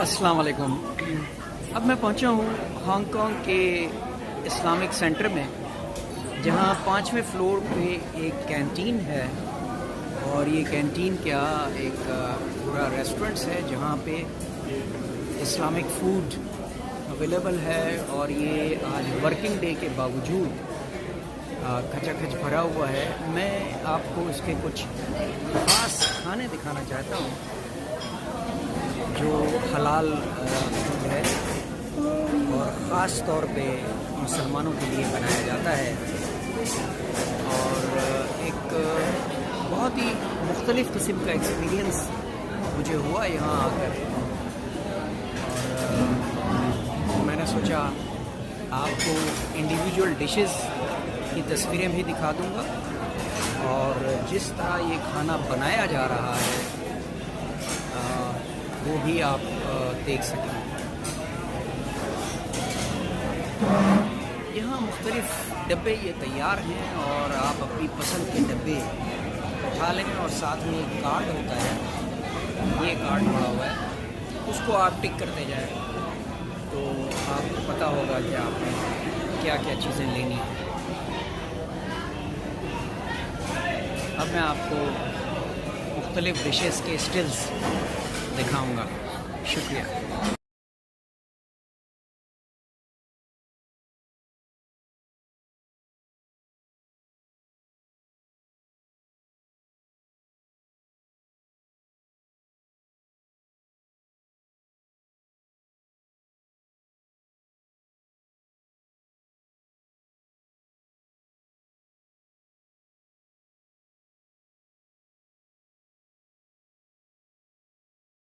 अस्सलाम वालेकुम। अब मैं पहुंचा हूं हांगकांग के इस्लामिक सेंटर में, जहां 5वें फ्लोर पे एक कैंटीन है। और ये कैंटीन क्या, एक पूरा रेस्टोरेंट्स है जहां पे इस्लामिक फूड अवेलेबल है। और ये आज वर्किंग डे के बावजूद खचाखच भरा हुआ है। मैं आपको इसके कुछ ख़ास खाने दिखाना चाहता हूँ जो हलाल फूड है और ख़ास तौर पे मुसलमानों के लिए बनाया जाता है। और एक बहुत ही मुख्तलिफ़ किस्म का एक्सपीरियंस मुझे हुआ यहाँ आकर। और मैंने सोचा आपको इंडिविजुअल डिशेस की तस्वीरें भी दिखा दूँगा और जिस तरह ये खाना बनाया जा रहा है वो भी आप देख सकें। यहाँ मुख्तलिफ़ डब्बे ये तैयार हैं और आप अपनी पसंद के डब्बे उठा लें। और साथ में एक कार्ड होता है, ये कार्ड पड़ा हुआ है, उसको आप टिक करते जाएं तो आपको पता होगा कि आपने क्या क्या चीज़ें लेनी हैं। अब मैं आपको मुख्तलिफ़ डिशेस के स्टिल्स दिखाऊंगा। शुक्रिया।